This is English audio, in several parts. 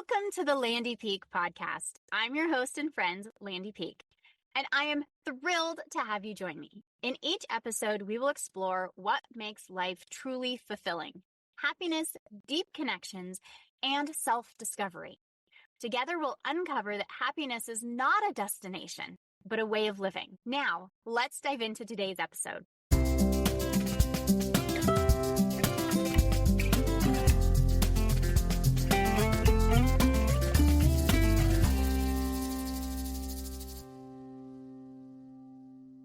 Welcome to the Landy Peak podcast. I'm your host and friend, Landy Peak, and I am thrilled to have you join me. In each episode, we will explore what makes life truly fulfilling: happiness, deep connections, and self-discovery. Together, we'll uncover that happiness is not a destination, but a way of living. Now, let's dive into today's episode.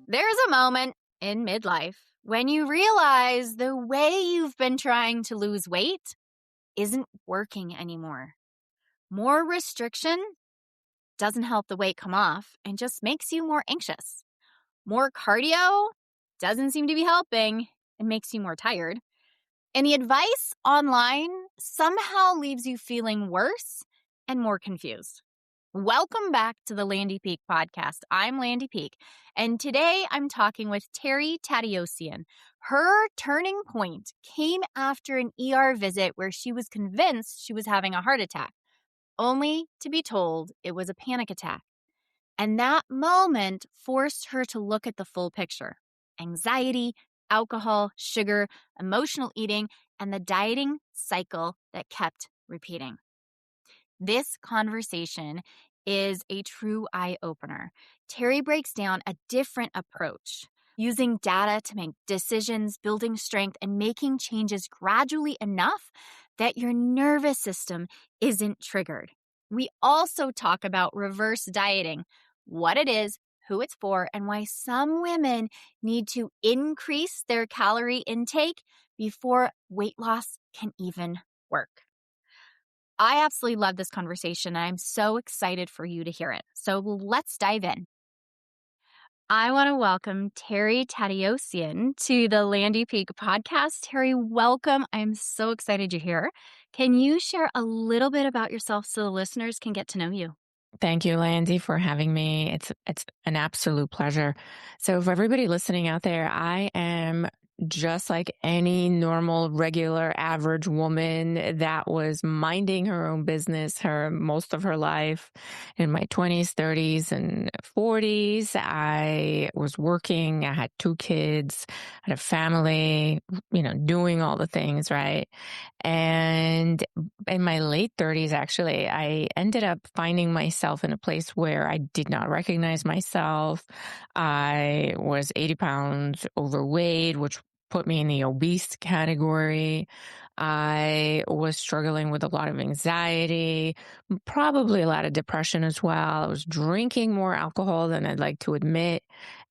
There's a moment in midlife when you realize the way you've been trying to lose weight isn't working anymore. More restriction doesn't help the weight come off and just makes you more anxious. More cardio doesn't seem to be helping and makes you more tired. And the advice online somehow leaves you feeling worse and more confused. Welcome back to the Landy Peak podcast. I'm Landy Peak, and today I'm talking with Terry Tateossian. Her turning point came after an ER visit where she was convinced she was having a heart attack, only to be told it was a panic attack. And that moment forced her to look at the full picture: anxiety, alcohol, sugar, emotional eating, and the dieting cycle that kept repeating. This conversation is a true eye-opener. Terry breaks down a different approach, using data to make decisions, building strength, and making changes gradually enough that your nervous system isn't triggered. We also talk about reverse dieting, what it is, who it's for, and why some women need to increase their calorie intake before weight loss can even work. I absolutely love this conversation, and I'm so excited for you to hear it. So let's dive in. I want to welcome Terry Tateossian to the Landy Peak podcast. Terry, welcome. I'm so excited you're here. Can you share a little bit about yourself so the listeners can get to know you? Thank you, Landy, for having me. It's an absolute pleasure. So for everybody listening out there, I am just like any normal, regular, average woman that was minding her own business most of her life. In my 20s, 30s, and 40s, I was working. I had 2 kids, I had a family, doing all the things, right? And in my late 30s, actually, I ended up finding myself in a place where I did not recognize myself. I was 80 pounds overweight, which put me in the obese category. I was struggling with a lot of anxiety, probably a lot of depression as well. I was drinking more alcohol than I'd like to admit.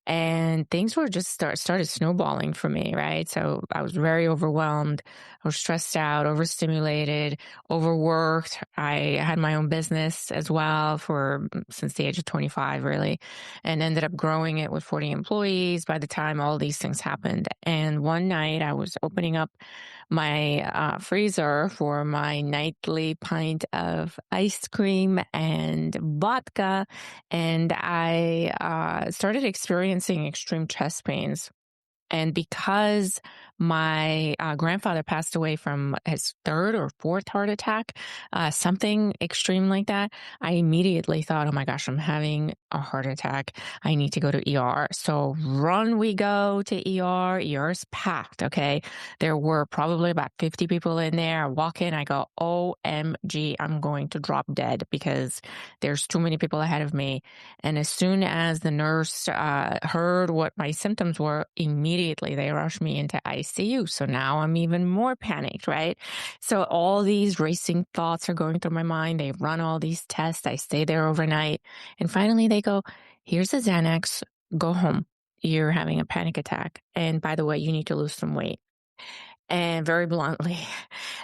And things were just started snowballing for me, right? So I was very overwhelmed. I was stressed out, overstimulated, overworked. I had my own business as well since the age of 25, really, and ended up growing it with 40 employees by the time all these things happened. And one night I was opening up my freezer for my nightly pint of ice cream and vodka, and I started experiencing extreme chest pains. And because my grandfather passed away from his 3rd or 4th heart attack, something extreme like that, I immediately thought, oh my gosh, I'm having a heart attack. I need to go to ER. So run we go to ER. ER's packed, okay? There were probably about 50 people in there. I walk in, I go, OMG, I'm going to drop dead because there's too many people ahead of me. And as soon as the nurse heard what my symptoms were, immediately they rushed me into ICU. So now I'm even more panicked, right? So all these racing thoughts are going through my mind. They run all these tests. I stay there overnight. And finally they go, here's a Xanax, go home. You're having a panic attack. And by the way, you need to lose some weight. And very bluntly.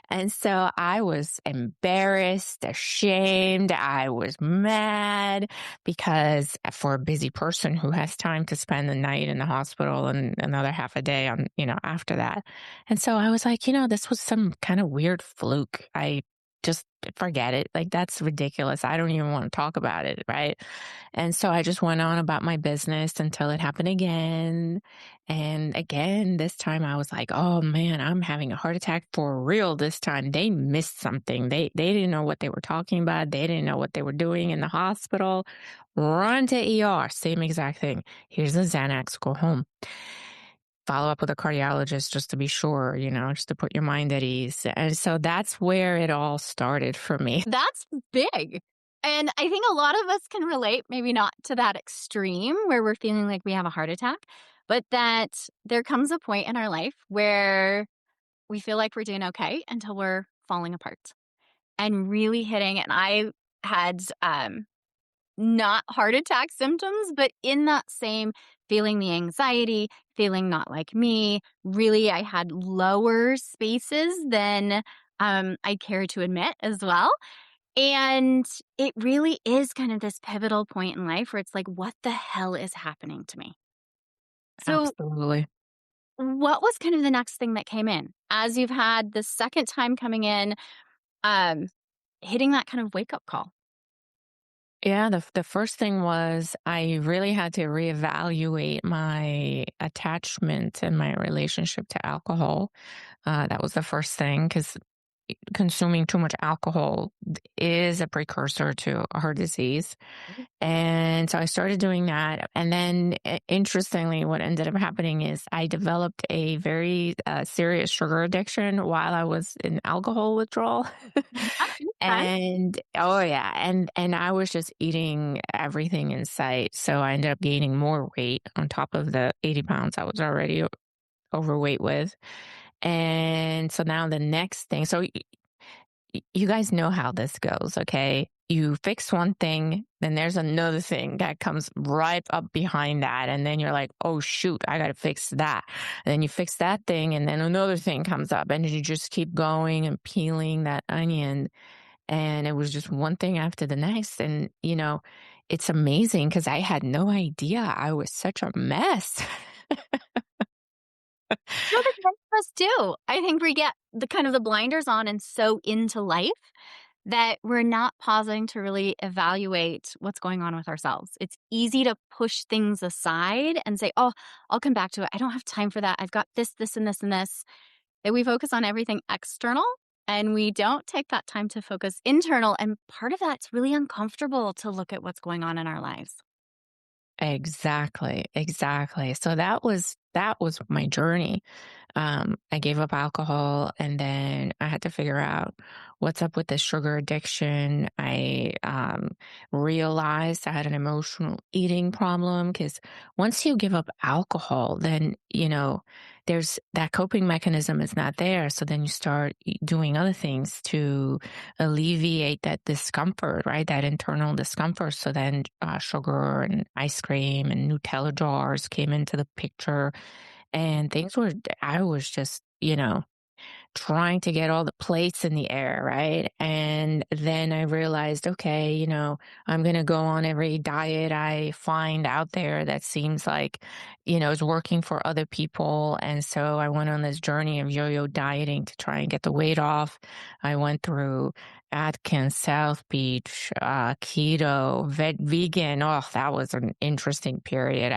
And so I was embarrassed, ashamed. I was mad because for a busy person who has time to spend the night in the hospital and another half a day on, after that. And so I was like, this was some kind of weird fluke. I just forget it. Like, that's ridiculous. I don't even want to talk about it. Right. And so I just went on about my business until it happened again. And again, this time I was like, oh man, I'm having a heart attack for real this time. They missed something. They didn't know what they were talking about. They didn't know what they were doing in the hospital. Run to ER, same exact thing. Here's a Xanax, go home. Follow up with a cardiologist just to be sure, just to put your mind at ease. And so that's where it all started for me. That's big. And I think a lot of us can relate, maybe not to that extreme where we're feeling like we have a heart attack, but that there comes a point in our life where we feel like we're doing okay until we're falling apart and really hitting. And I had not heart attack symptoms, but in that same feeling the anxiety, feeling not like me. Really, I had lower spaces than I care to admit as well. And it really is kind of this pivotal point in life where it's like, what the hell is happening to me? So, Absolutely. what was kind of the next thing that came in as you've had the second time coming in, um, hitting that kind of wake up call? Yeah, the first thing was I really had to reevaluate my attachment and my relationship to alcohol. That was the first thing because consuming too much alcohol is a precursor to heart disease. And so I started doing that. And then, interestingly, what ended up happening is I developed a very serious sugar addiction while I was in alcohol withdrawal. That makes sense. And oh yeah, and I was just eating everything in sight. So I ended up gaining more weight on top of the 80 pounds I was already overweight with. And so now the next thing, so you guys know how this goes, okay? You fix one thing, then there's another thing that comes right up behind that. And then you're like, oh, shoot, I got to fix that. And then you fix that thing, and then another thing comes up. And you just keep going and peeling that onion. And it was just one thing after the next. And, it's amazing because I had no idea I was such a mess. No, the rest of us do. I think we get the kind of the blinders on and so into life that we're not pausing to really evaluate what's going on with ourselves. It's easy to push things aside and say, oh, I'll come back to it. I don't have time for that. I've got this, this, and this, and this. That we focus on everything external and we don't take that time to focus internal. And part of that's really uncomfortable to look at what's going on in our lives. Exactly, exactly. So that was my journey. I gave up alcohol and then I had to figure out what's up with this sugar addiction. I realized I had an emotional eating problem because once you give up alcohol, then, there's that coping mechanism is not there. So then you start doing other things to alleviate that discomfort, right? That internal discomfort. So then sugar and ice cream and Nutella jars came into the picture and I was just, trying to get all the plates in the air, right? And then I realized, okay, I'm going to go on every diet I find out there that seems like, is working for other people. And so I went on this journey of yo-yo dieting to try and get the weight off. I went through Atkins, South Beach, keto, vegan. Oh, that was an interesting period.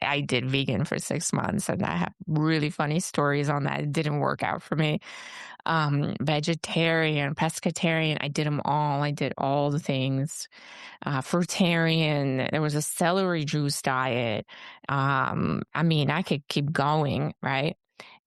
I did vegan for 6 months and I have really funny stories on that. It didn't work out for me. Vegetarian, pescatarian, I did them all. I did all the things. Fruitarian, there was a celery juice diet. I mean, I could keep going, right?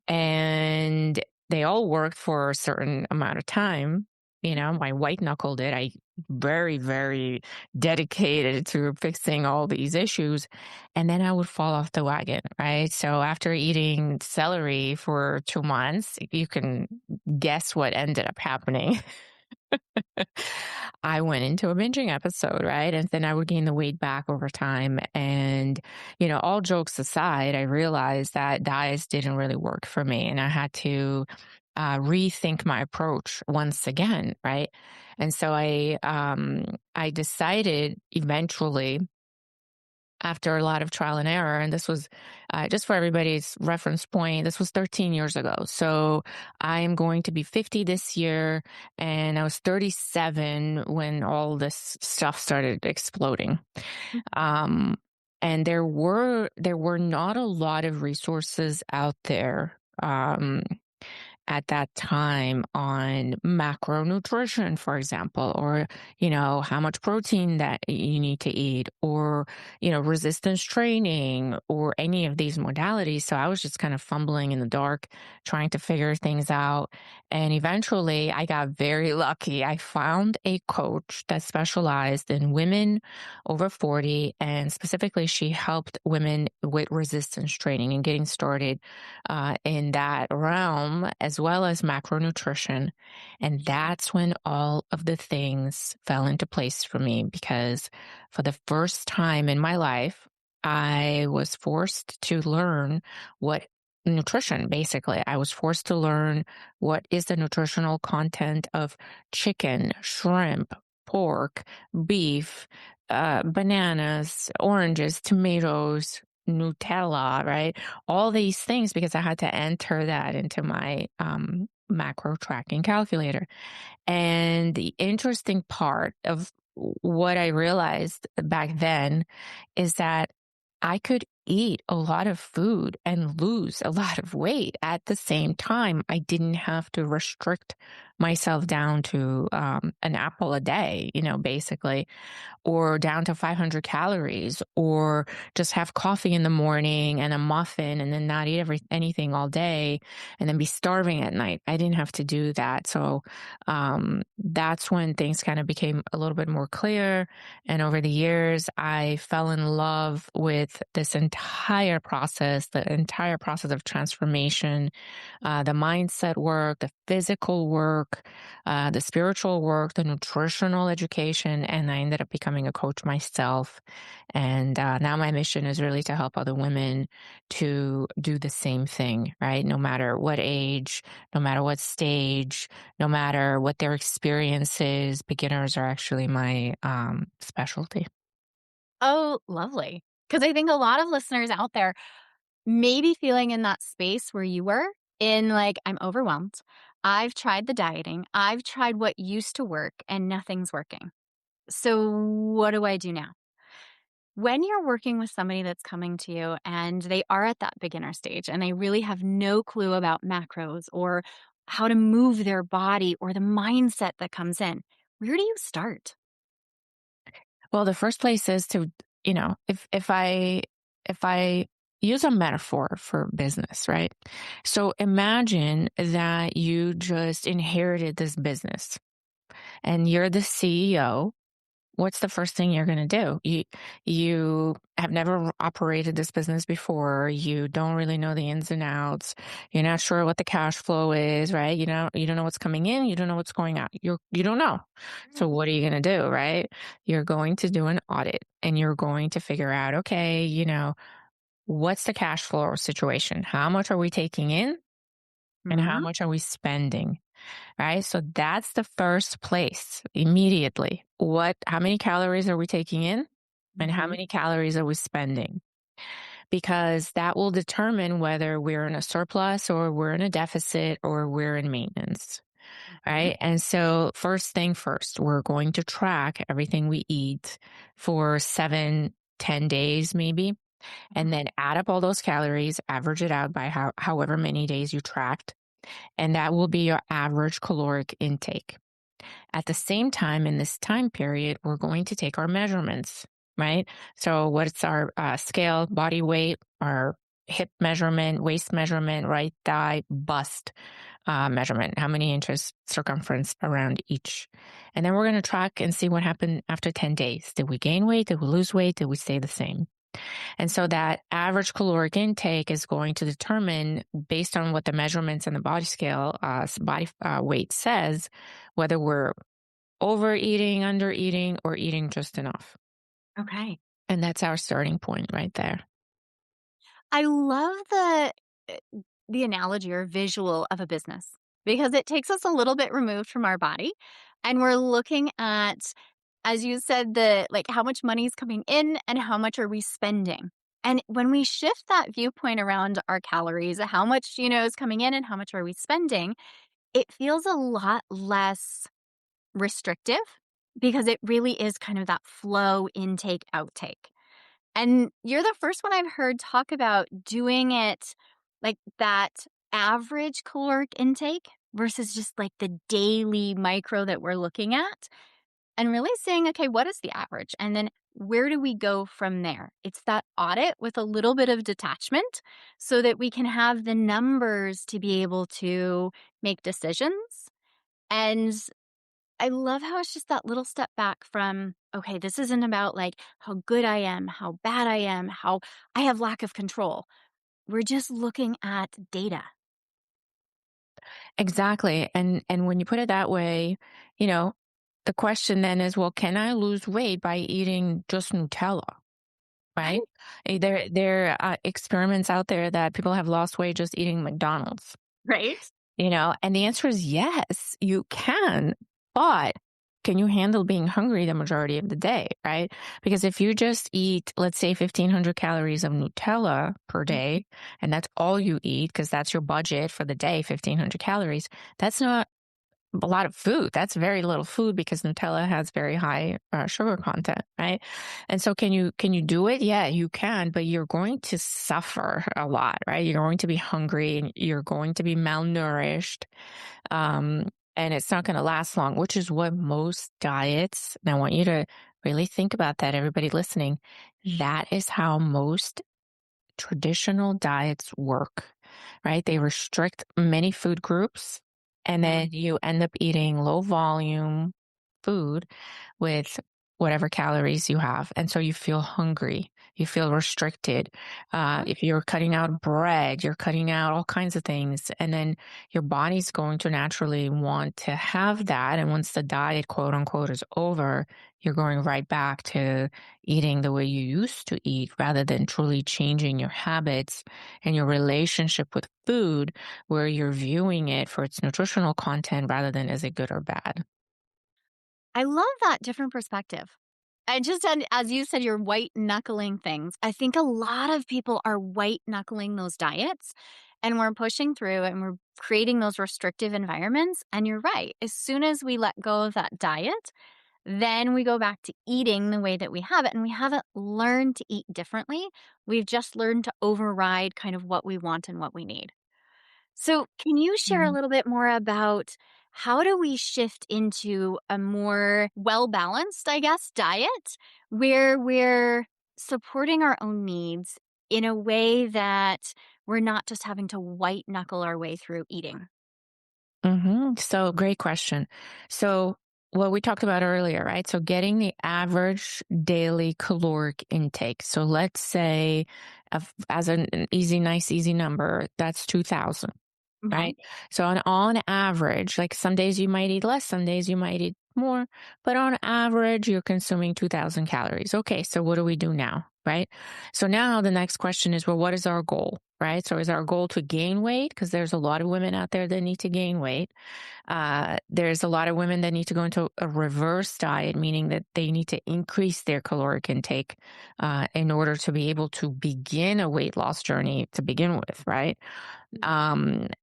And they all worked for a certain amount of time. My white knuckled it. I very, very dedicated to fixing all these issues. And then I would fall off the wagon, right? So after eating celery for 2 months, you can guess what ended up happening. I went into a binging episode, right? And then I would gain the weight back over time. And, all jokes aside, I realized that diets didn't really work for me. And I had to rethink my approach once again, right? And so I decided eventually after a lot of trial and error. And this was, just for everybody's reference point, this was 13 years ago. So I'm going to be 50 this year. And I was 37 when all this stuff started exploding. Mhm. Um, and there were not a lot of resources out there. At that time on macronutrition, for example, or, how much protein that you need to eat, or, resistance training, or any of these modalities. So I was just kind of fumbling in the dark, trying to figure things out. And eventually I got very lucky. I found a coach that specialized in women over 40. And specifically, she helped women with resistance training and getting started in that realm, as well as macronutrition. And that's when all of the things fell into place for me, because for the first time in my life, I was forced to learn what nutrition, basically. I was forced to learn what is the nutritional content of chicken, shrimp, pork, beef, bananas, oranges, tomatoes, Nutella, right? All these things, because I had to enter that into my macro tracking calculator. And the interesting part of what I realized back then is that I could eat a lot of food and lose a lot of weight at the same time. I didn't have to restrict myself down to an apple a day, basically, or down to 500 calories, or just have coffee in the morning and a muffin and then not eat anything all day and then be starving at night. I didn't have to do that. So that's when things kind of became a little bit more clear. And over the years, I fell in love with this entire process, the entire process of transformation, the mindset work, the physical work, the spiritual work, the nutritional education, and I ended up becoming a coach myself. And now my mission is really to help other women to do the same thing, right? No matter what age, no matter what stage, no matter what their experience is, beginners are actually my specialty. Oh, lovely. Because I think a lot of listeners out there may be feeling in that space where you were in like, I'm overwhelmed. I've tried the dieting. I've tried what used to work and nothing's working. So what do I do now? When you're working with somebody that's coming to you and they are at that beginner stage and they really have no clue about macros or how to move their body or the mindset that comes in, where do you start? Well, the first place is to, if I use a metaphor for business, right? So imagine that you just inherited this business and you're the CEO. What's the first thing you're going to do? You have never operated this business before. You don't really know the ins and outs. You're not sure what the cash flow is, right? You don't know what's coming in. You don't know what's going out. You don't know. So Right. what are you going to do, right? You're going to do an audit and you're going to figure out, okay, what's the cash flow situation? How much are we taking in and how Hmm. much are we spending? Right? So that's the first place immediately. How many calories are we taking in and how Hmm. many calories are we spending? Because that will determine whether we're in a surplus or we're in a deficit or we're in maintenance. Hmm. Right. And so first thing first, we're going to track everything we eat for 7, 10 days, maybe, and then add up all those calories, average it out by however many days you tracked. And that will be your average caloric intake. At the same time, in this time period, we're going to take our measurements, right? So, what's our scale, body weight, our hip measurement, waist measurement, right thigh, bust measurement, how many inches circumference around each. And then we're going to track and see what happened after 10 days. Did we gain weight? Did we lose weight? Did we stay the same? And so that average caloric intake is going to determine, based on what the measurements and the body scale, body weight says, whether we're overeating, under eating, or eating just enough. Okay. And that's our starting point right there. I love the analogy or visual of a business because it takes us a little bit removed from our body and we're looking at as you said, the like how much money is coming in and how much are we spending? And when we shift that viewpoint around our calories, how much, is coming in and how much are we spending, it feels a lot less restrictive because it really is kind of that flow intake outtake. And you're the first one I've heard talk about doing it like that average caloric intake versus just like the daily micro that we're looking at and really saying, okay, what is the average? And then where do we go from there? It's that audit with a little bit of detachment so that we can have the numbers to be able to make decisions. And I love how it's just that little step back from, okay, this isn't about like how good I am, how bad I am, how I have lack of control. We're just looking at data. Exactly. And when you put it that way, you know, the question then is, well, can I lose weight by eating just Nutella? Right. Right? There are experiments out there that people have lost weight just eating McDonald's. Right. And the answer is yes, you can, but can you handle being hungry the majority of the day, right? Because if you just eat, let's say 1,500 calories of Nutella per day, and that's all you eat because that's your budget for the day, 1,500 calories, that's not a lot of food. That's very little food because Nutella has very high sugar content, right? And so can you do it? Yeah, you can, but you're going to suffer a lot, right? You're going to be hungry and you're going to be malnourished. Um, and it's not going to last long, which is what most diets, and I want you to really think about that, everybody listening. That is how most traditional diets work, right? They restrict many food groups, and Yeah. then you end up eating low volume food with whatever calories you have. And so you feel hungry, you feel restricted. If you're cutting out bread, you're cutting out all kinds of things. And then your body's going to naturally want to have that. And once the diet, quote unquote, is over, you're going right back to eating the way you used to eat rather than truly changing your habits and your relationship with food, where you're viewing it for its nutritional content rather than is it good or bad. I love that different perspective. I just said, as you said, you're white knuckling things. I think a lot of people are white knuckling those diets and we're pushing through and we're creating those restrictive environments. And you're right. As soon as we let go of that diet, then we go back to eating the way that we have it. And we haven't learned to eat differently. We've just learned to override kind of what we want and what we need. So, can you share a little bit more about how do we shift into a more well balanced, I guess, diet where we're supporting our own needs in a way that we're not just having to white knuckle our way through eating? So great question. So what we talked about earlier, right? So getting the average daily caloric intake. So let's say as an easy, nice, easy number, that's 2,000, Mhm. right? So on average, like some days you might eat less, some days you might eat more, but on average, you're consuming 2,000 calories. Okay. So what do we do now? Right. So now the next question is, well, what is our goal? Right. So is our goal to gain weight? Because there's a lot of women out there that need to gain weight. There's a lot of women that need to go into a reverse diet, meaning that they need to increase their caloric intake in order to be able to begin a weight loss journey to begin with, right?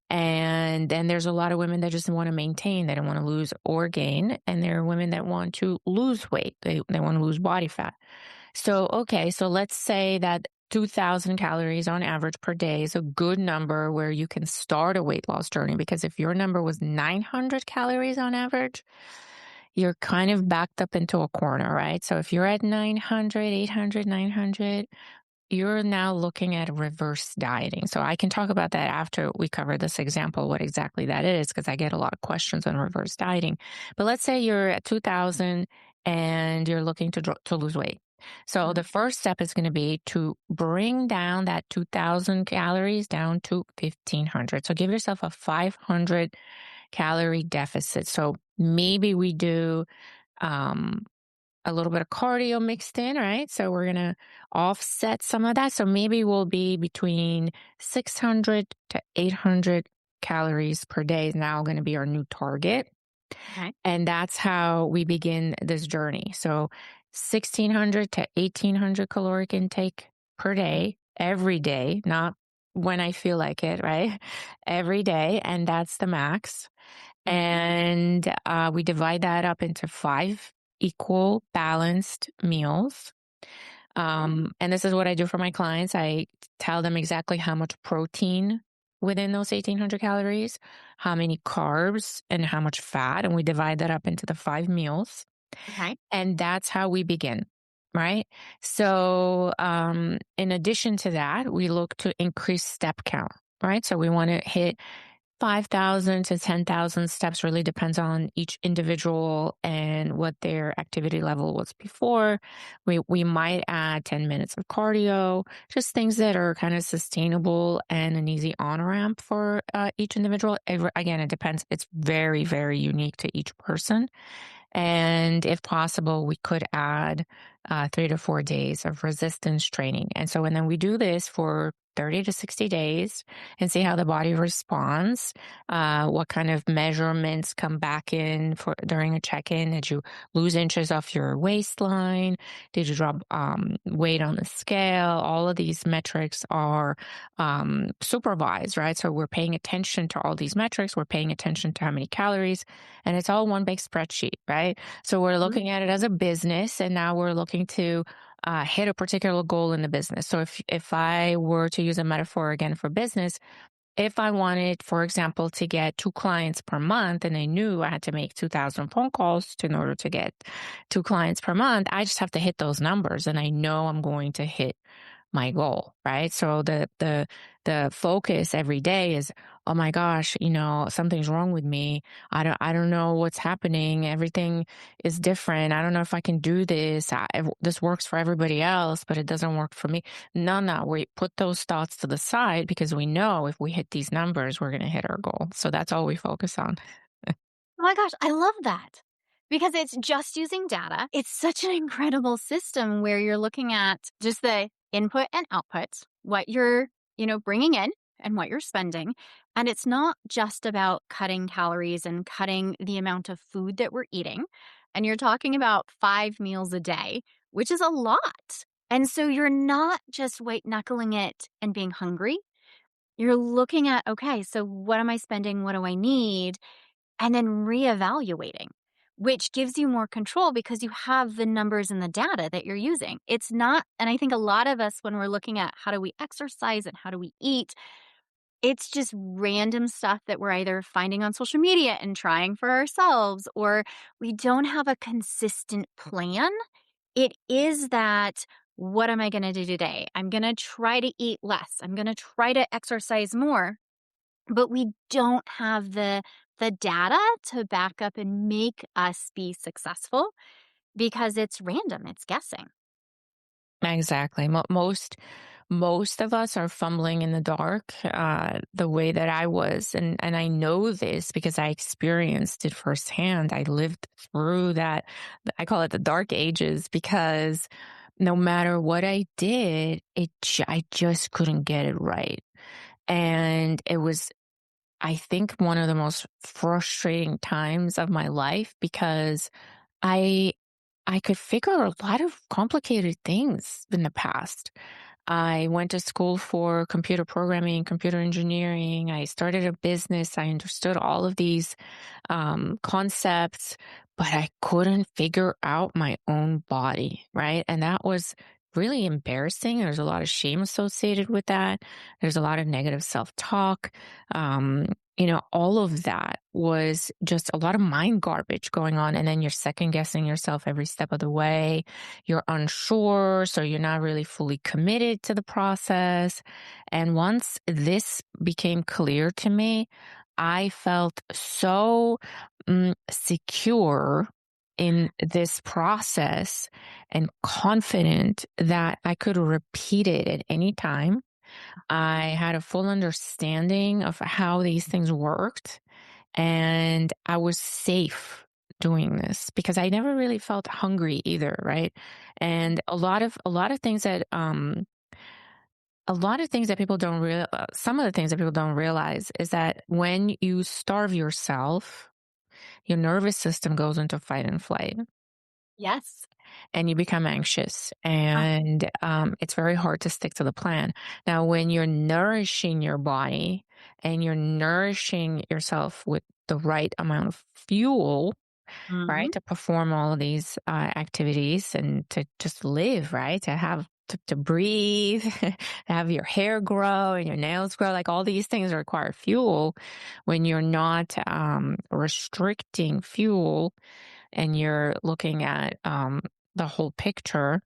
And then there's a lot of women that just want to maintain, they don't want to lose or gain. And there are women that want to lose weight, they want to lose body fat. So, okay, so let's say that 2,000 calories on average per day is a good number where you can start a weight loss journey. Because if your number was 900 calories on average, you're kind of backed up into a corner, right? So if you're at 900, 800, 900, you're now looking at reverse dieting. So I can talk about that after we cover this example, what exactly that is, because I get a lot of questions on reverse dieting. But let's say you're at 2,000 and you're looking to lose weight. So the first step is going to be to bring down that 2,000 calories down to 1,500. So give yourself a 500 calorie deficit. So maybe we do um, a little bit of cardio mixed in, right? So we're going to offset some of that. So maybe we'll be between 600 to 800 calories per day is now going to be our new target. Okay. And that's how we begin this journey. So 1600 to 1800 caloric intake per day, every day, not when I feel like it, right? Every day. And that's the max. And we divide that up into 5 equal balanced meals. And this is what I do for my clients. I tell them exactly how much protein within those 1800 calories, how many carbs, and how much fat. And we divide that up into the 5 meals. Okay. And that's how we begin. Right. So, in addition to that, we look to increase step count. Right. So we want to hit 5,000 to 10,000 steps, really depends on each individual and what their activity level was before. We might add 10 minutes of cardio, just things that are kind of sustainable and an easy on ramp for each individual. Again, it depends. It's very, very unique to each person. And if possible, we could add 3 to 4 days of resistance training. And then we do this for 30 to 60 days and see how the body responds. What kind of measurements come back in for during a check-in? Did you lose inches off your waistline? Did you drop weight on the scale? All of these metrics are supervised, right? So we're paying attention to all these metrics. We're paying attention to how many calories, and it's all one big spreadsheet, right? So we're Mhm. looking at it as a business, and now we're looking to hit a particular goal in the business. So if I were to use a metaphor again for business, if I wanted, for example, to get 2 clients per month, and I knew I had to make 2,000 phone calls in order to get 2 clients per month, I just have to hit those numbers, and I know I'm going to hit my goal, right? So the focus every day is, oh my gosh, something's wrong with me. I don't know what's happening. Everything is different. I don't know if I can do this. This works for everybody else, but it doesn't work for me. No, we put those thoughts to the side because we know if we hit these numbers, we're going to hit our goal. So that's all we focus on. Oh my gosh, I love that because it's just using data. It's such an incredible system where you're looking at just the input and output, what you're, bringing in and what you're spending. And it's not just about cutting calories and cutting the amount of food that we're eating. And you're talking about 5 meals a day, which is a lot. And so you're not just white knuckling it and being hungry. You're looking at, okay, so what am I spending? What do I need? And then reevaluating, which gives you more control because you have the numbers and the data that you're using. It's not, and I think a lot of us, when we're looking at how do we exercise and how do we eat, it's just random stuff that we're either finding on social media and trying for ourselves, or we don't have a consistent plan. It is that, what am I going to do today? I'm going to try to eat less. I'm going to try to exercise more, but we don't have the data to back up and make us be successful because it's random, it's guessing. Exactly. Most of us are fumbling in the dark, the way that I was, and I know this because I experienced it firsthand. I lived through that. I call it the dark ages because no matter what I did, I just couldn't get it right, and it was, I think, one of the most frustrating times of my life because I I could figure a lot of complicated things in the past. I went to school for computer programming, computer engineering. I started a business. I understood all of these concepts, but I couldn't figure out my own body, right? And that was really embarrassing. There's a lot of shame associated with that. There's a lot of negative self talk. Um, all of that was just a lot of mind garbage going on. And then you're second guessing yourself every step of the way. You're unsure. So you're not really fully committed to the process. And once this became clear to me, I felt so secure in this process and confident that I could repeat it at any time. I had a full understanding of how these things worked, and I was safe doing this because I never really felt hungry either, right? And a lot of things that people don't some of the things that people don't realize is that when you starve yourself, your nervous system goes into fight and flight Yes. and you become anxious. Ah, And it's very hard to stick to the plan. Now, when you're nourishing your body and you're nourishing yourself with the right amount of fuel, right, mhm. to perform all of these activities and to just live, right, to have to breathe, to have your hair grow and your nails grow, like all these things require fuel. When you're not restricting fuel and you're looking at the whole picture,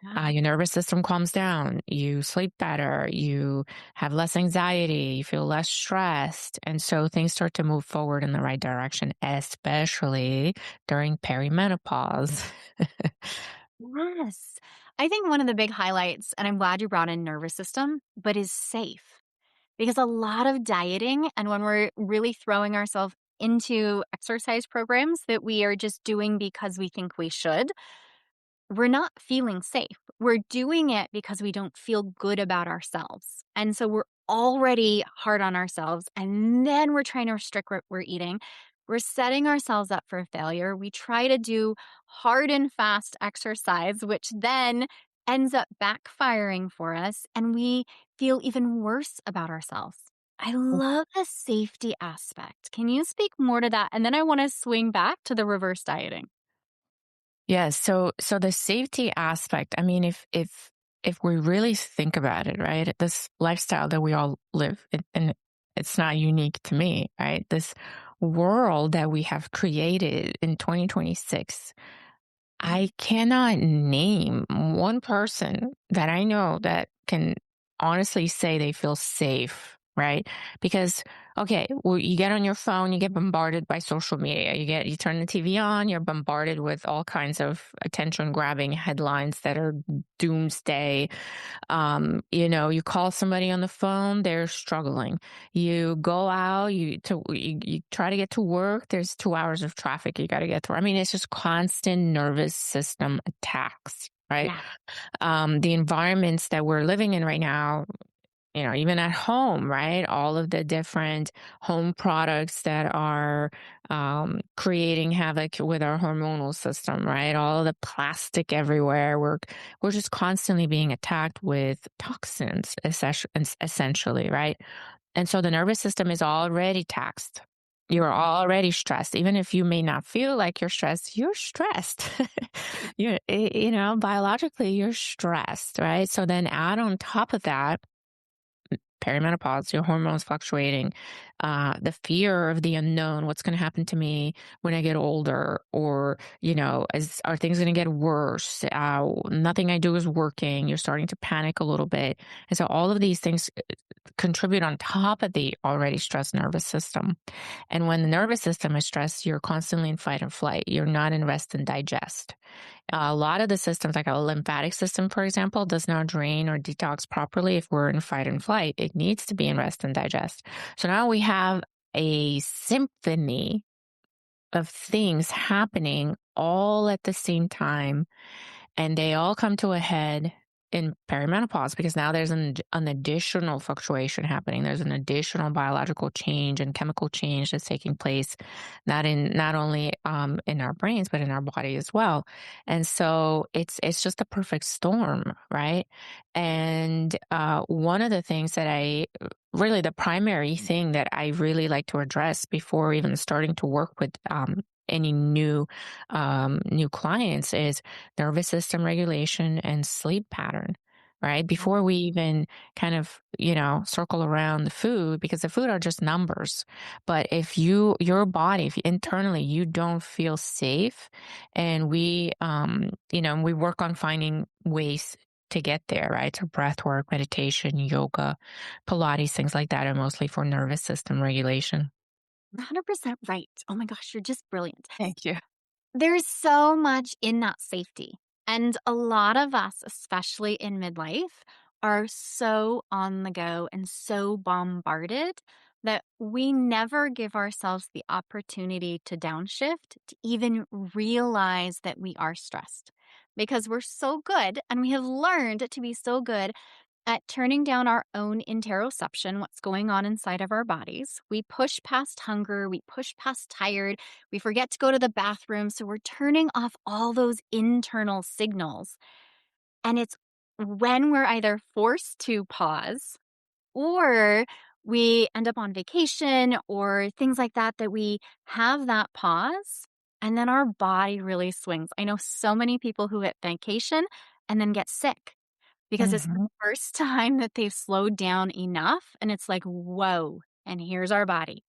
Yeah. your nervous system calms down, you sleep better, you have less anxiety, you feel less stressed. And so things start to move forward in the right direction, especially during perimenopause. Yes. I think one of the big highlights, and I'm glad you brought in nervous system, but is safe. Because a lot of dieting, and when we're really throwing ourselves into exercise programs that we are just doing because we think we should, we're not feeling safe. We're doing it because we don't feel good about ourselves. And so we're already hard on ourselves. And then we're trying to restrict what we're eating. We're setting ourselves up for failure. We try to do hard and fast exercise, which then ends up backfiring for us. And we feel even worse about ourselves. I love the safety aspect. Can you speak more to that? And then I want to swing back to the reverse dieting. Yes. So the safety aspect, I mean, if we really think about it, right? This lifestyle that we all live in, and it's not unique to me, right? This world that we have created in 2026, I cannot name one person that I know that can honestly say they feel safe, right? Because, okay, well, you get on your phone, you get bombarded by social media. You turn the TV on, you're bombarded with all kinds of attention grabbing headlines that are doomsday. You call somebody on the phone, they're struggling. You go out, you try to get to work, there's 2 hours of traffic you got to get through. I mean, it's just constant nervous system attacks, right? Yeah. The environments that we're living in right now, even at home, right? All of the different home products that are creating havoc with our hormonal system, right? All of the plastic everywhere. We're just constantly being attacked with toxins, essentially, right? And so the nervous system is already taxed. You're Mhm. already stressed. Even if you may not feel like you're stressed, you're stressed. Biologically, you're stressed, right? So then add on top of that, perimenopause, your hormones fluctuating, the fear of the unknown, what's going to happen to me when I get older, or, are things going to get worse? Nothing I do is working. You're starting to panic a little bit. And so all of these things contribute on top of the already stressed nervous system. And when the nervous system is stressed, you're constantly in fight or flight. You're not in rest and digest. A lot of the systems, like a lymphatic system, for example, does not drain or detox properly if we're in fight and flight. It needs to be in rest and digest. So now we have a symphony of things happening all at the same time, and they all come to a head in perimenopause because now there's an additional fluctuation happening. There's an additional biological change and chemical change that's taking place, not only in our brains but in our body as well. And so it's just a perfect storm, right? And one of the things that really the primary thing that I really like to address before even starting to work with any new clients is nervous system regulation and sleep pattern, right? Before we even kind of, circle around the food, because the food are just numbers. But if your body, if internally you don't feel safe, and we work on finding ways to get there, right? So breath work, meditation, yoga, Pilates, things like that are mostly for nervous system regulation. 100% right. Oh my gosh, you're just brilliant. Thank you. There's so much in that safety. And a lot of us, especially in midlife, are so on the go and so bombarded that we never give ourselves the opportunity to downshift, to even realize that we are stressed because we're so good and we have learned to be so good at turning down our own interoception, what's going on inside of our bodies. We push past hunger, we push past tired, we forget to go to the bathroom. So we're turning off all those internal signals. And it's when we're either forced to pause or we end up on vacation or things like that, that we have that pause and then our body really swings. I know so many people who hit vacation and then get sick because it's the Mhm. first time that they've slowed down enough and it's like, whoa, and here's our body.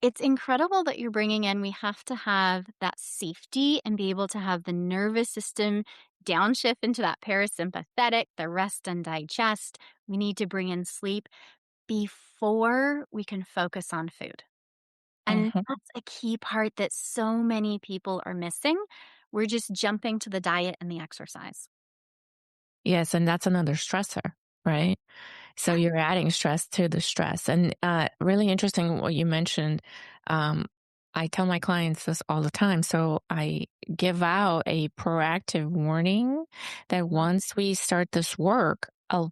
It's incredible that you're bringing in, we have to have that safety and be able to have the nervous system downshift into that parasympathetic, the rest and digest. We need to bring in sleep before we can focus on food. And Mhm. that's a key part that so many people are missing. We're just jumping to the diet and the exercise. Yes, and that's another stressor, right? So Yeah. you're adding stress to the stress. And really interesting what you mentioned. Um, I tell my clients this all the time. So I give out a proactive warning that Mhm. once we start this work,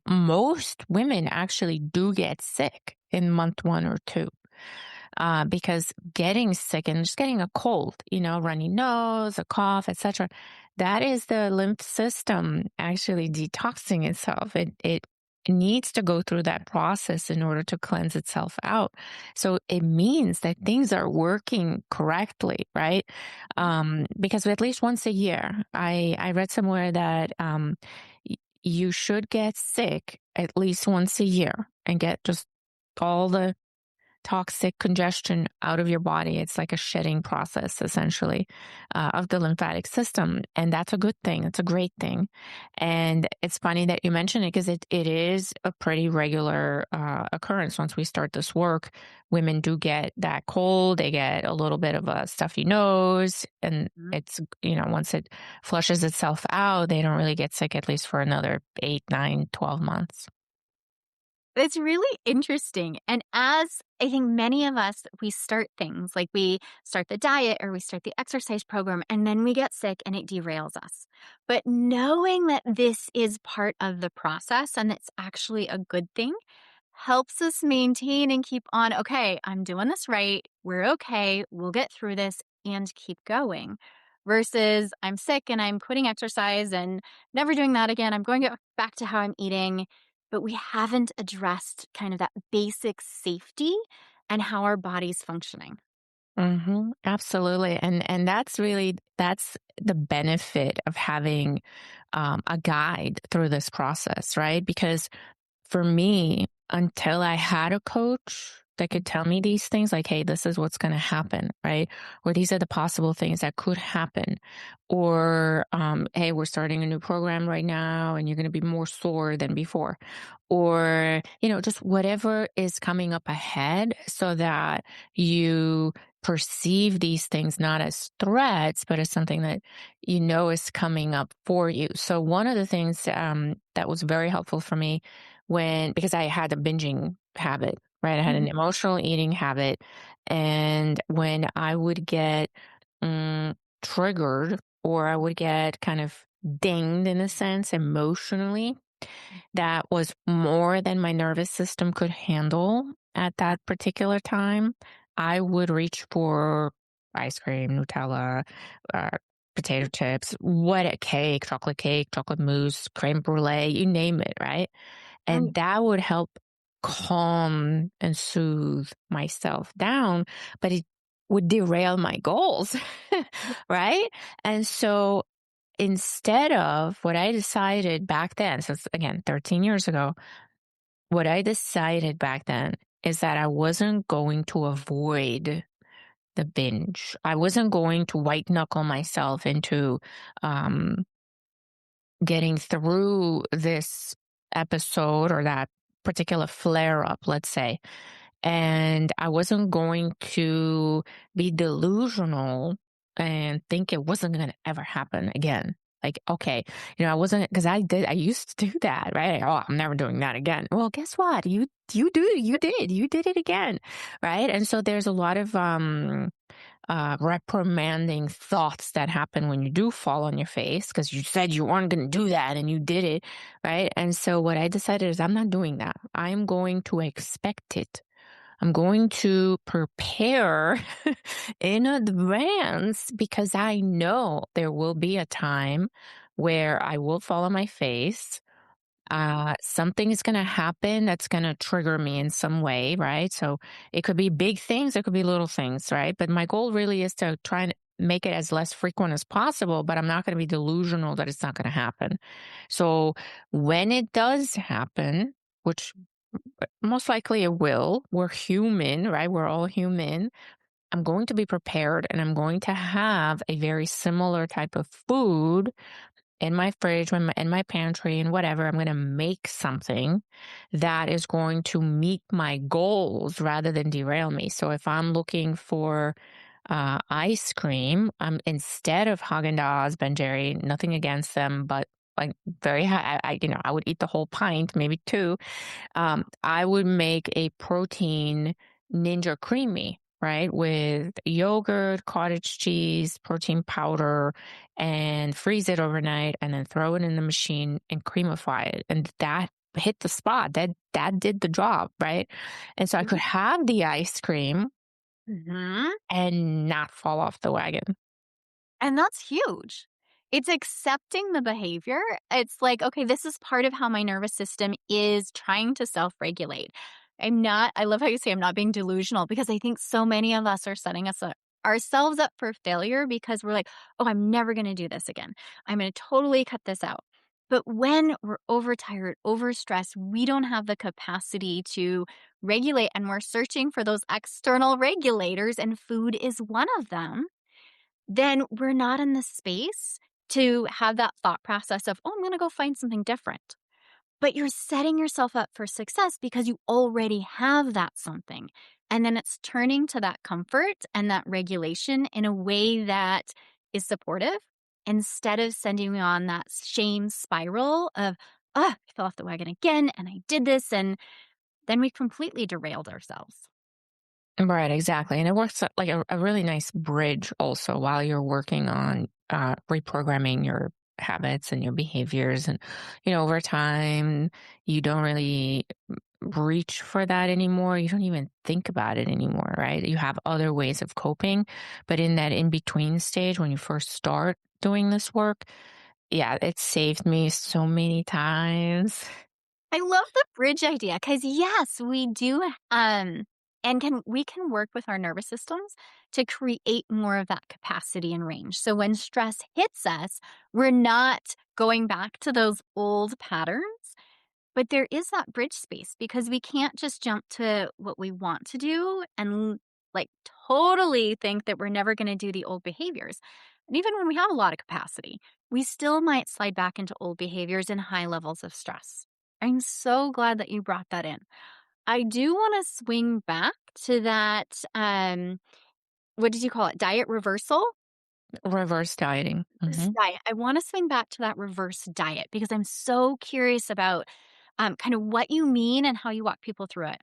most women actually do get sick in month 1 or 2. Because getting sick and just getting a cold, runny nose, a cough, etc., that is the lymph system actually detoxing itself. It needs to go through that process in order to cleanse itself out. So it means that things are working correctly, right? Because at least once a year, I read somewhere that you should get sick at least once a year and get just all the toxic congestion out of your body. It's like a shedding process, essentially, of the lymphatic system. And that's a good thing. It's a great thing. And it's funny that you mention it because it is a pretty regular occurrence. Once we start this work, women do get that cold. They get a little bit of a stuffy nose. And it's, once it flushes itself out, they don't really get sick at least for another 8, 9, 12 months. It's really interesting. And as I think many of us, we start things like we start the diet or we start the exercise program and then we get sick and it derails us. But knowing that this is part of the process and it's actually a good thing helps us maintain and keep on. Okay, I'm doing this right. We're okay. We'll get through this and keep going. Versus I'm sick and I'm quitting exercise and never doing that again. I'm going back to how I'm eating, but we haven't addressed kind of that basic safety and how our body's functioning. Absolutely. And that's the benefit of having a guide through this process, right? Because for me, until I had a coach that could tell me these things, like, hey, this is what's going to happen, right? Or these are the possible things that could happen. Or, hey, we're starting a new program right now and you're going to be more sore than before. Or, just whatever is coming up ahead so that you perceive these things not as threats, but as something that is coming up for you. So, one of the things that was very helpful for me because I had a binging habit, right? I had an Mhm. emotional eating habit. And when I would get mm, triggered or I would get kind of dinged in a sense emotionally, that was more than my nervous system could handle at that particular time, I would reach for ice cream, Nutella, uh, potato chips, cake, chocolate mousse, creme brulee, you name it, right? And Right. that would help calm and soothe myself down, but it would derail my goals, right? And so instead of what I decided back then, so it's again 13 years ago, what I decided back then is that I wasn't going to avoid the binge. I wasn't going to white knuckle myself into um, getting through this episode or that particular flare up, let's say. And I wasn't going to be delusional and think it wasn't going to ever happen again. Like, okay, I wasn't, because I used to do that, right? Oh, I'm never doing that again. Well, guess what? You did it again, right? And so there's a lot of reprimanding thoughts that happen when you do fall on your face because you said you weren't going to do that and you did it, right? And so what I decided is I'm not doing that. I'm going to expect it. I'm going to prepare in advance because I know there will be a time where I will fall on my face. Something is going to happen that's going to trigger me in some way, right? So it could be big things, it could be little things, right? But my goal really is to try and make it as less frequent as possible, but I'm not going to be delusional that it's not going to happen. So when it does happen, which most likely it will, we're human, right? We're all human. I'm going to be prepared and I'm going to have a very similar type of food in my fridge, in my pantry, and whatever. I'm going to make something that is going to meet my goals rather than derail me. So if I'm looking for ice cream, instead of Haagen-Dazs, Ben Jerry, nothing against them, but like very high, I would eat the whole pint, maybe two. I would make a protein Ninja Creamy, right? With yogurt, cottage cheese, protein powder, and freeze it overnight and then throw it in the machine and creamify it. And that hit the spot. That did the job, right? And so I could have the ice cream Mhm. and not fall off the wagon. And that's huge. It's accepting the behavior. It's like, okay, this is part of how my nervous system is trying to self regulate. I love how you say I'm not being delusional because I think so many of us are setting ourselves up for failure because we're like, oh, I'm never going to do this again. I'm going to totally cut this out. But when we're overtired, overstressed, we don't have the capacity to regulate and we're searching for those external regulators, and food is one of them. Then we're not in the space to have that thought process of, oh, I'm going to go find something different. But you're setting yourself up for success because you already have that something. And then it's turning to that comfort and that regulation in a way that is supportive instead of sending you on that shame spiral of, oh, I fell off the wagon again and I did this. And then we completely derailed ourselves. Right, exactly. And it works like a really nice bridge also while you're working on reprogramming your habits and your behaviors. And, over time, you don't really reach for that anymore. You don't even think about it anymore, right? You have other ways of coping. But in that in between stage, when you first start doing this work, yeah, it saved me so many times. I love the bridge idea because yes, we do, and we can work with our nervous systems to create more of that capacity and range. So when stress hits us, we're not going back to those old patterns, but there is that bridge space because we can't just jump to what we want to do and like totally think that we're never going to do the old behaviors. And even when we have a lot of capacity, we still might slide back into old behaviors and high levels of stress. I'm so glad that you brought that in. I do want to swing back to that. What did you call it? Diet reversal? Reverse dieting. Reverse diet. I want to swing back to that reverse diet because I'm so curious about kind of what you mean and how you walk people through it.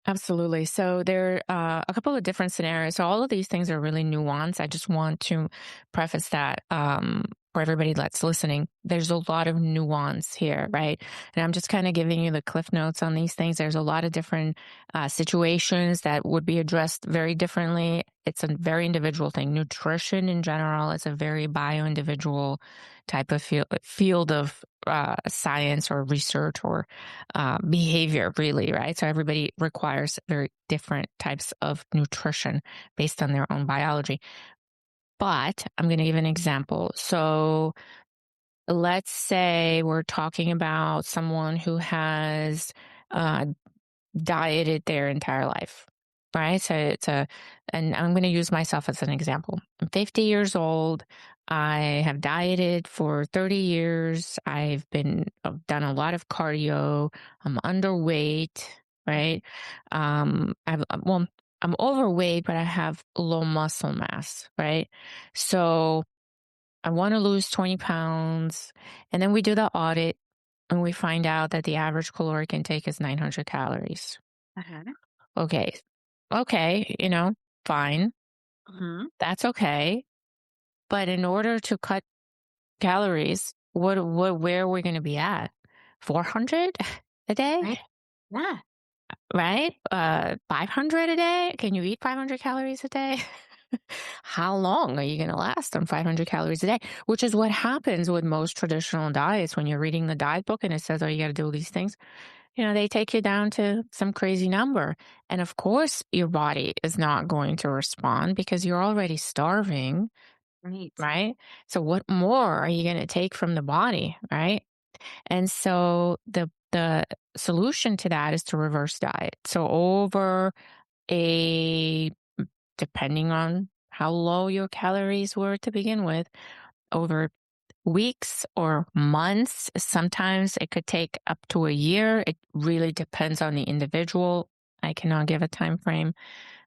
Absolutely. So there are a couple of different scenarios. So all of these things are really nuanced. I just want to preface that for everybody that's listening. There's a lot of nuance here, right? And I'm just kind of giving you the cliff notes on these things. There's a lot of different situations that would be addressed very differently. It's a very individual thing. Nutrition in general is a very bio-individual type of field of science or research or behavior, really, right? So everybody requires very different types of nutrition based on their own biology. But I'm going to give an example. So let's say we're talking about someone who has uh, dieted their entire life, right? So and I'm going to use myself as an example. I'm 50 years old. I have dieted for 30 years. I've done a lot of cardio. I'm underweight, right? Well, I'm overweight, but I have low muscle mass, right? So I want to lose 20 pounds. And then we do the audit and we find out that the average caloric intake is 900 calories. Uh-huh. Okay. Okay. Fine. Mhm. That's okay. But in order to cut calories, where are we going to be at? 400 a day, Right? Yeah. right? 500 a day? Can you eat 500 calories a day? How long are you going to last on 500 calories a day? Which is what happens with most traditional diets when you're reading the diet book and it says, oh, you got to do all these things. They take you down to some crazy number. And of course, your body is not going to respond because you're already starving, Right. right? So what more are you going to take from the body, right? And so the solution to that is to reverse diet. So over a depending on how low your calories were to begin with, over weeks or months, sometimes it could take up to a year. It really depends on the individual. I cannot give a time frame,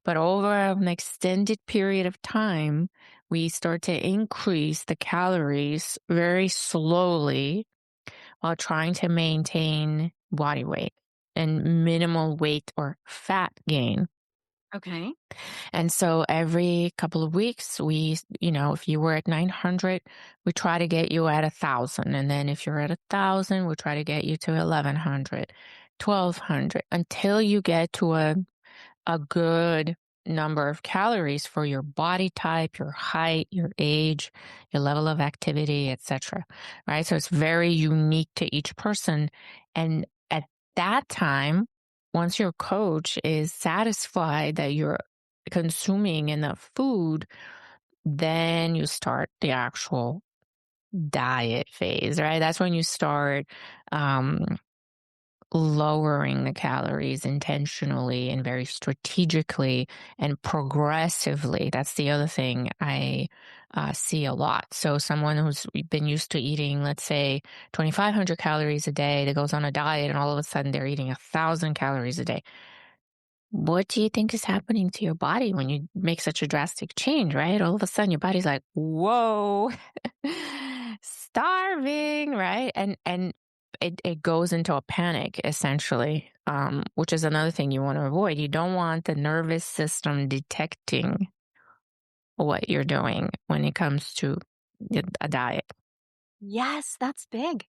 but over an extended period of time, we start to increase the calories very slowly while trying to maintain body weight and minimal weight or fat gain. Okay. And so every couple of weeks, if you were at 900, we try to get you at 1,000. And then if you're at 1,000, we try to get you to 1,100, 1,200 until you get to a good number of calories for your body type, your height, your age, your level of activity, etc. Right? So it's very unique to each person. And at that time, once your coach is satisfied that you're consuming enough food, then you start the actual diet phase, right? That's when you start lowering the calories intentionally and very strategically and progressively. That's the other thing I see a lot. So someone who's been used to eating, let's say, 2,500 calories a day, that goes on a diet and all of a sudden they're eating 1,000 calories a day. What do you think is happening to your body when you make such a drastic change, right? All of a sudden your body's like, whoa, starving, right? And it goes into a panic essentially, which is another thing you want to avoid. You don't want the nervous system detecting what you're doing when it comes to a diet. Yes, that's big.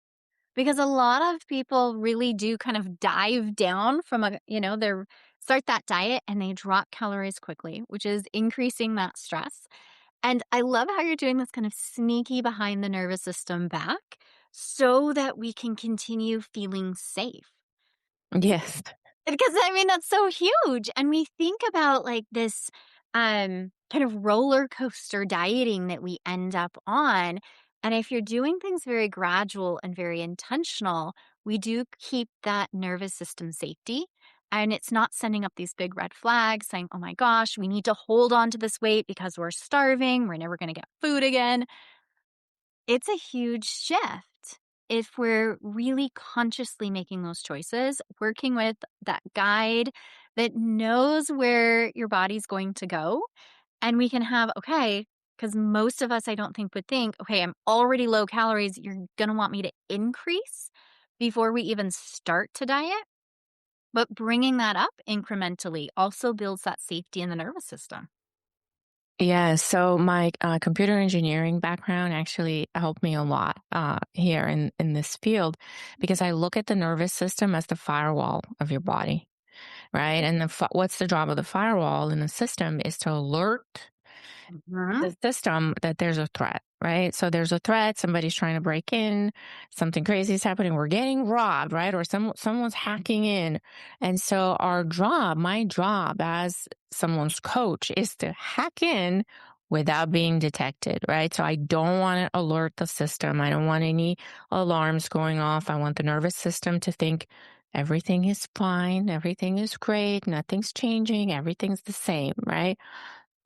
Because a lot of people really do kind of dive down from their start that diet and they drop calories quickly, which is increasing that stress. And I love how you're doing this kind of sneaky behind the nervous system back so that we can continue feeling safe. Yes. Because, I mean, that's so huge, and we think about, like, this, kind of roller coaster dieting that we end up on, and if you're doing things very gradual and very intentional, we do keep that nervous system safety, and it's not sending up these big red flags saying, "Oh my gosh, we need to hold on to this weight because we're starving, we're never gonna get food again." It's a huge shift if we're really consciously making those choices, working with that guide that knows where your body's going to go. And we can have, okay, because most of us, I don't think, would think, okay, I'm already low calories. You're going to want me to increase before we even start to diet. But bringing that up incrementally also builds that safety in the nervous system. Yeah, so my computer engineering background actually helped me a lot here in this field because I look at the nervous system as the firewall of your body, right? And what's the job of the firewall in the system is to alert Mhm. the system that there's a threat, right? So there's a threat, somebody's trying to break in, something crazy is happening, we're getting robbed, right? Or someone's hacking in. And so my job as someone's coach is to hack in without being detected, right? So I don't want to alert the system. I don't want any alarms going off. I want the nervous system to think everything is fine, everything is great, nothing's changing, everything's the same, right?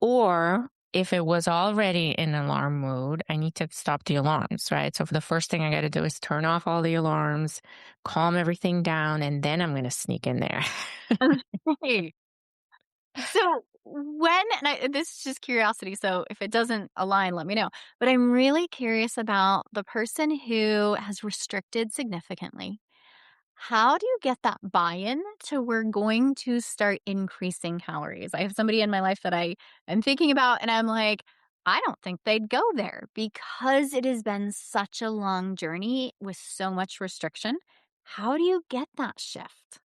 Or if it was already in alarm mode, I need to stop the alarms, right? So for the first thing I got to do is turn off all the alarms, calm everything down, and then I'm going to sneak in there. Okay. So this is just curiosity, so if it doesn't align, let me know. But I'm really curious about the person who has restricted significantly. How do you get that buy-in to we're going to start increasing calories? I have somebody in my life that I am thinking about, and I'm like, I don't think they'd go there because it has been such a long journey with so much restriction. How do you get that shift?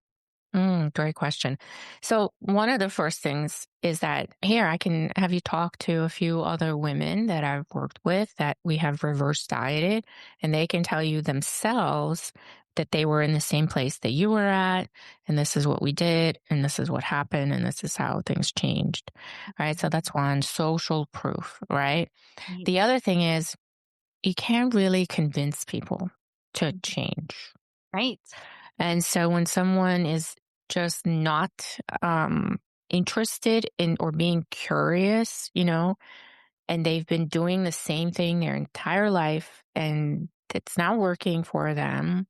Great question. So, one of the first things is that here I can have you talk to a few other women that I've worked with that we have reverse dieted, and they can tell you themselves that they were in the same place that you were at, and this is what we did, and this is what happened, and this is how things changed. Right. So, that's one social proof, right? Right. The other thing is you can't really convince people to Mhm. change. Right. And so when someone is just not interested in or being curious, and they've been doing the same thing their entire life and it's not working for them,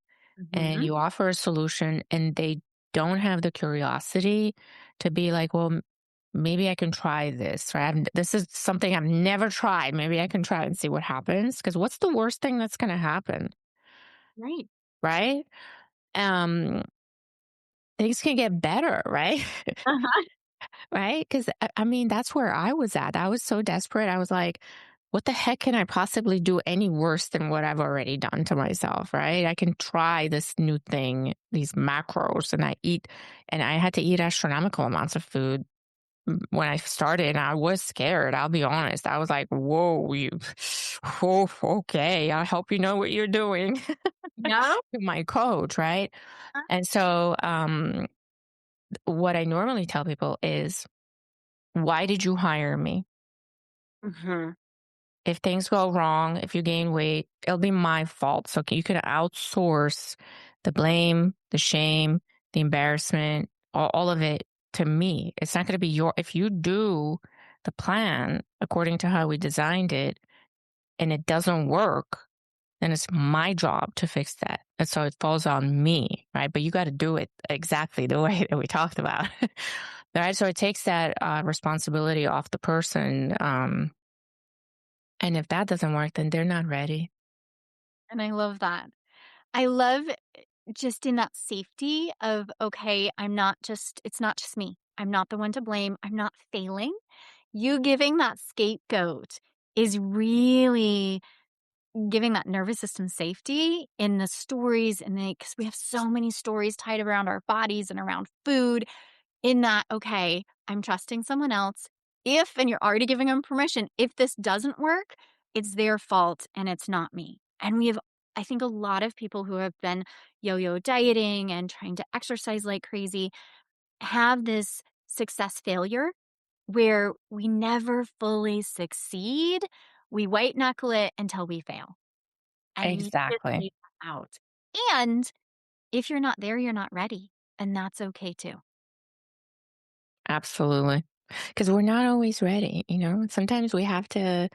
and Mhm. you offer a solution and they don't have the curiosity to be like, well, maybe I can try this, right? This is something I've never tried. Maybe I can try and see what happens. Because what's the worst thing that's going to happen, Right. right? Um, Things can get better, right? Uh-huh. Right? Because I mean, that's where I was at. I was so desperate. I was like, what the heck can I possibly do any worse than what I've already done to myself, right? I can try this new thing, these macros, and I had to eat astronomical amounts of food when I started. And I was scared. I'll be honest. I was like, whoa, whoa, okay. I hope you know what you're doing. Yeah. My coach, right? And so, what I normally tell people is, why did you hire me? Mhm. If things go wrong, if you gain weight, it'll be my fault. So you can outsource the blame, the shame, the embarrassment, all of it to me. It's not going to be if you do the plan according to how we designed it and it doesn't work, then it's my job to fix that. And so it falls on me, right? But you got to do it exactly the way that we talked about. Right. So it takes that responsibility off the person. And if that doesn't work, then they're not ready. And I love that. I love just in that safety of, okay, it's not just me. I'm not the one to blame. I'm not failing. You giving that scapegoat is really giving that nervous system safety in the stories and because we have so many stories tied around our bodies and around food in that, okay, I'm trusting someone else. If, and you're already giving them permission, if this doesn't work, it's their fault and it's not me. And we have, I think, a lot of people who have been yo yo dieting and trying to exercise like crazy have this success failure where we never fully succeed. We white knuckle it until we fail. And you just Exactly. leave that out. And if you're not there, you're not ready. And that's okay too. Absolutely. Because we're not always ready. Sometimes we have to,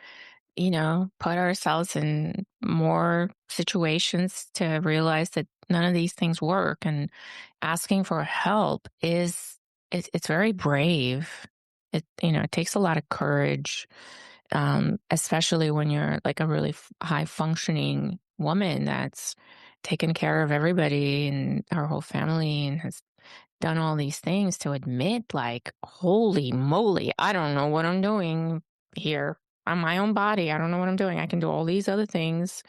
put ourselves in more situations to realize that none of these things work. And asking for help it's very brave. It takes a lot of courage, especially when you're like a really high functioning woman that's taken care of everybody and our whole family and has done all these things to admit, like, holy moly, I don't know what I'm doing here. I'm my own body. I don't know what I'm doing. I can do all these other things.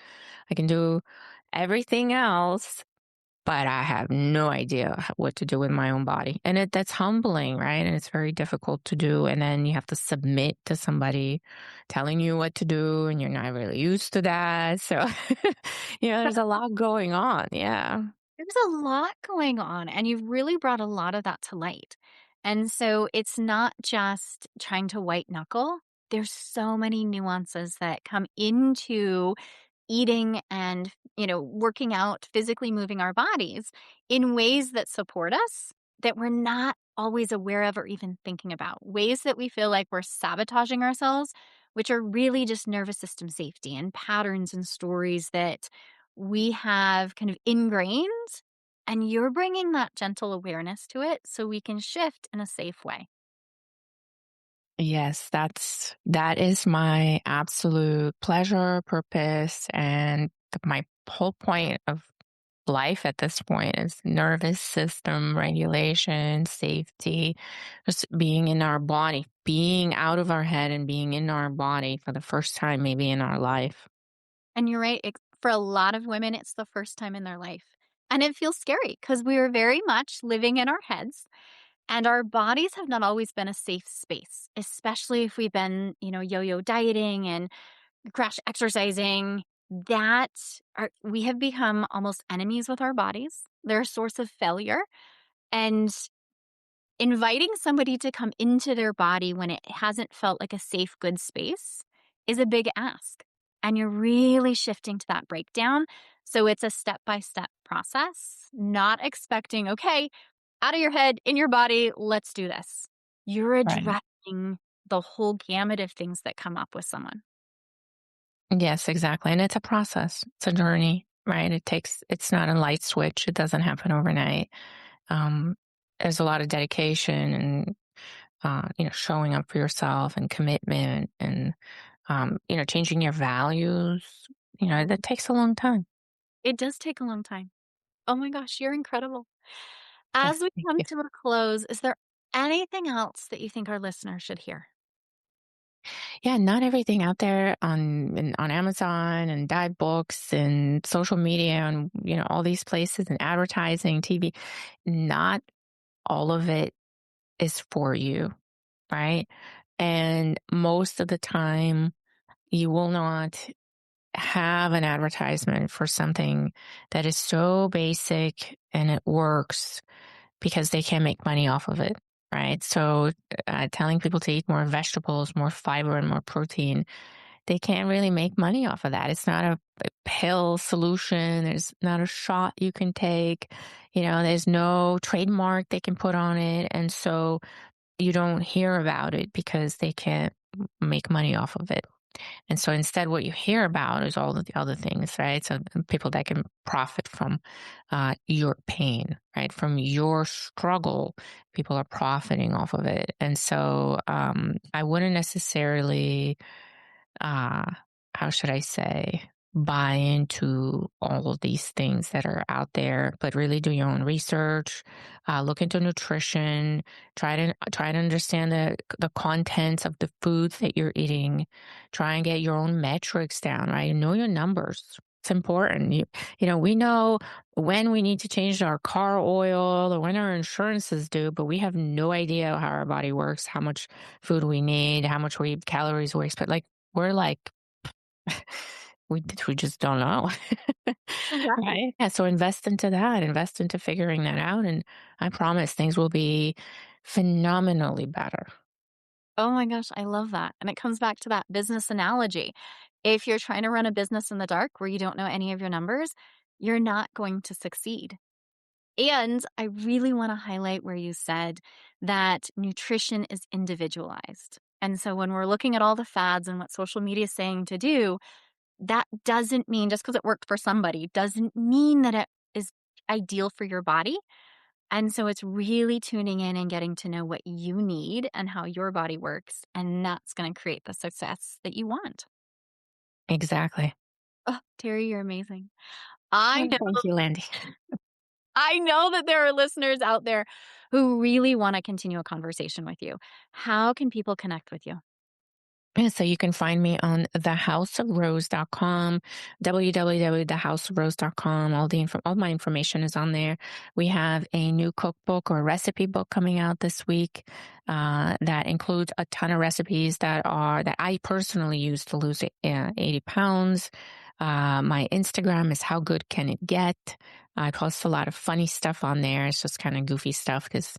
I can do everything else, but I have no idea what to do with my own body. And that's humbling, right? And it's very difficult to do. And then you have to submit to somebody telling you what to do, and you're not really used to that. So, there's a lot going on. Yeah. There's a lot going on, and you've really brought a lot of that to light. And so it's not just trying to white knuckle. There's so many nuances that come into eating and, working out, physically moving our bodies in ways that support us that we're not always aware of or even thinking about. Ways that we feel like we're sabotaging ourselves, which are really just nervous system safety and patterns and stories that we have kind of ingrained. And you're bringing that gentle awareness to it so we can shift in a safe way. Yes, that is my absolute pleasure, purpose, and my whole point of life at this point. It's nervous system regulation, safety, just being in our body, being out of our head and being in our body for the first time maybe in our life. And you're right, for a lot of women, it's the first time in their life. And it feels scary because we are very much living in our heads, and our bodies have not always been a safe space, especially if we've been, yo-yo dieting and crash exercising. That we have become almost enemies with our bodies. They're a source of failure. And inviting somebody to come into their body when it hasn't felt like a safe, good space is a big ask. And you're really shifting to that breakdown. So it's a step by step process, not expecting, okay, out of your head, in your body, let's do this. You're Right. addressing the whole gamut of things that come up with someone. Yes, exactly. And it's a process. It's a journey, right? It's not a light switch. It doesn't happen overnight. Um, there's a lot of dedication and, showing up for yourself and commitment and, changing your values. That takes a long time. It does take a long time. Oh my gosh, you're incredible. Yes, As we thank come you. to a close, is there anything else that you think our listeners should hear? Yeah, not everything out there on Amazon and diet books and social media and all these places and advertising, TV. Not all of it is for you, right? And most of the time, you will not have an advertisement for something that is so basic and it works because they can't make money off of it, right? So, telling people to eat more vegetables, more fiber, and more protein, they can't really make money off of that. It's not a pill solution. There's not a shot you can take. There's no trademark they can put on it. And so you don't hear about it because they can't make money off of it. And so instead, what you hear about is all of the other things, right? So people that can profit from your pain, right? From your struggle, people are profiting off of it. And so I wouldn't necessarily uh, how should I say, buy into all of these things that are out there, but really do your own research, look into nutrition, try to understand the contents of the foods that you're eating, try and get your own metrics down, right? Know your numbers. It's important. We know when we need to change our car oil or when our insurance is due, but we have no idea how our body works, how much food we need, how much calories we expect. Like we're like, we just don't know. Exactly. Right? Yeah, so invest into that, invest into figuring that out, and I promise things will be phenomenally better. Oh my gosh, I love that. And it comes back to that business analogy. If you're trying to run a business in the dark where you don't know any of your numbers, you're not going to succeed. And I really want to highlight where you said that nutrition is individualized. And so when we're looking at all the fads and what social media is saying to do, that doesn't mean just because it worked for somebody doesn't mean that it is ideal for your body. And so it's really tuning in and getting to know what you need and how your body works. And that's going to create the success that you want. Exactly. Oh, Terry, you're amazing. I Oh, know, thank you, Landy. I know that there are listeners out there who really want to continue a conversation with you. How can people connect with you? Yeah, so you can find me on thehouseofrose.com, www.thehouseofrose.com. All my information is on there. We have a new cookbook or recipe book coming out this week that includes a ton of recipes that I personally use to lose 80 pounds. My Instagram is How Good Can It Get? I post a lot of funny stuff on there. It's just kind of goofy stuff because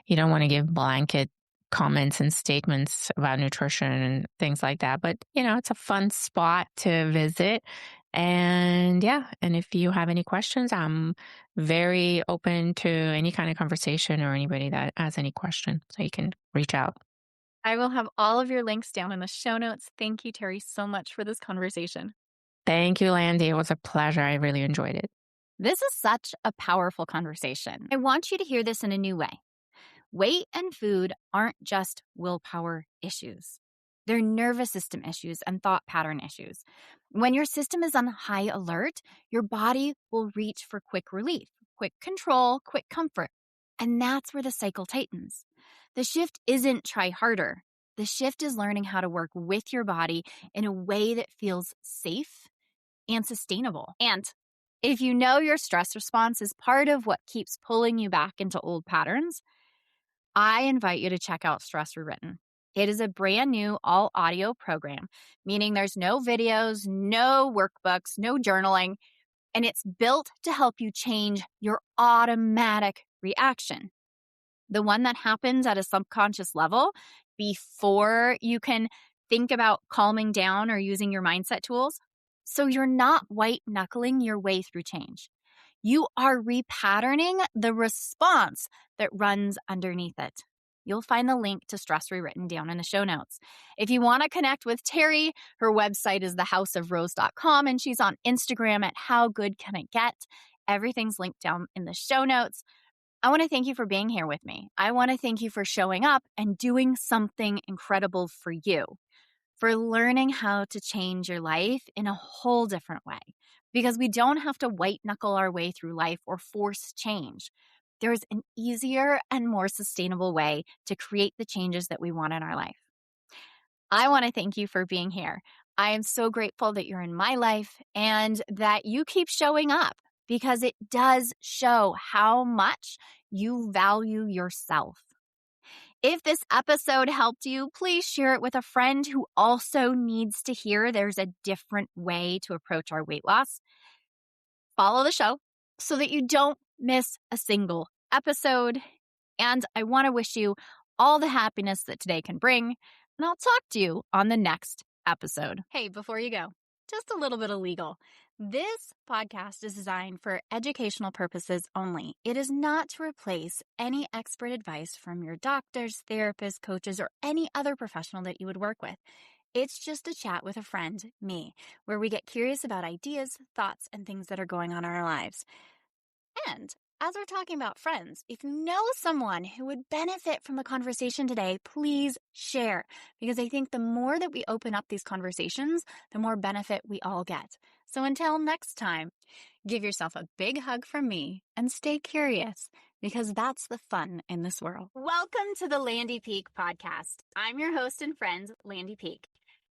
you don't want to give blanket comments and statements about nutrition and things like that. But, it's a fun spot to visit. And yeah, and if you have any questions, I'm very open to any kind of conversation or anybody that has any question. So you can reach out. I will have all of your links down in the show notes. Thank you, Terry, so much for this conversation. Thank you, Landy. It was a pleasure. I really enjoyed it. This is such a powerful conversation. I want you to hear this in a new way. Weight and food aren't just willpower issues. They're nervous system issues and thought pattern issues. When your system is on high alert, your body will reach for quick relief, quick control, quick comfort. And that's where the cycle tightens. The shift isn't try harder. The shift is learning how to work with your body in a way that feels safe and sustainable. And if you know your stress response is part of what keeps pulling you back into old patterns, I invite you to check out Stress Rewritten. It is a brand new all audio program, meaning there's no videos, no workbooks, no journaling, and it's built to help you change your automatic reaction. The one that happens at a subconscious level before you can think about calming down or using your mindset tools. So you're not white knuckling your way through change. You are repatterning the response that runs underneath it. You'll find the link to Stress Rewritten down in the show notes. If you want to connect with Terry, her website is thehouseofrose.com, and she's on Instagram at howgoodcanitget. Everything's linked down in the show notes. I want to thank you for being here with me. I want to thank you for showing up and doing something incredible for you, for learning how to change your life in a whole different way. Because we don't have to white knuckle our way through life or force change. There's an easier and more sustainable way to create the changes that we want in our life. I want to thank you for being here. I am so grateful that you're in my life and that you keep showing up, because it does show how much you value yourself. If this episode helped you, please share it with a friend who also needs to hear there's a different way to approach our weight loss. Follow the show so that you don't miss a single episode. And I want to wish you all the happiness that today can bring. And I'll talk to you on the next episode. Hey, before you go, just a little bit of legal. This podcast is designed for educational purposes only. It is not to replace any expert advice from your doctors, therapists, coaches, or any other professional that you would work with. It's just a chat with a friend, me, where we get curious about ideas, thoughts, and things that are going on in our lives. And as we're talking about friends, if you know someone who would benefit from the conversation today, please share, because I think the more that we open up these conversations, the more benefit we all get. So until next time, give yourself a big hug from me and stay curious, because that's the fun in this world. Welcome to the Landy Peak podcast. I'm your host and friend, Landy Peak,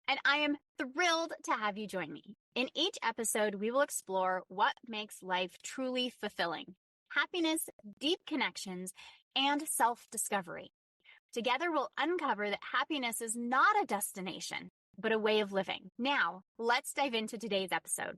and I am thrilled to have you join me. In each episode, we will explore what makes life truly fulfilling: happiness, deep connections, and self-discovery. Together, we'll uncover that happiness is not a destination, but a way of living. Now, let's dive into today's episode.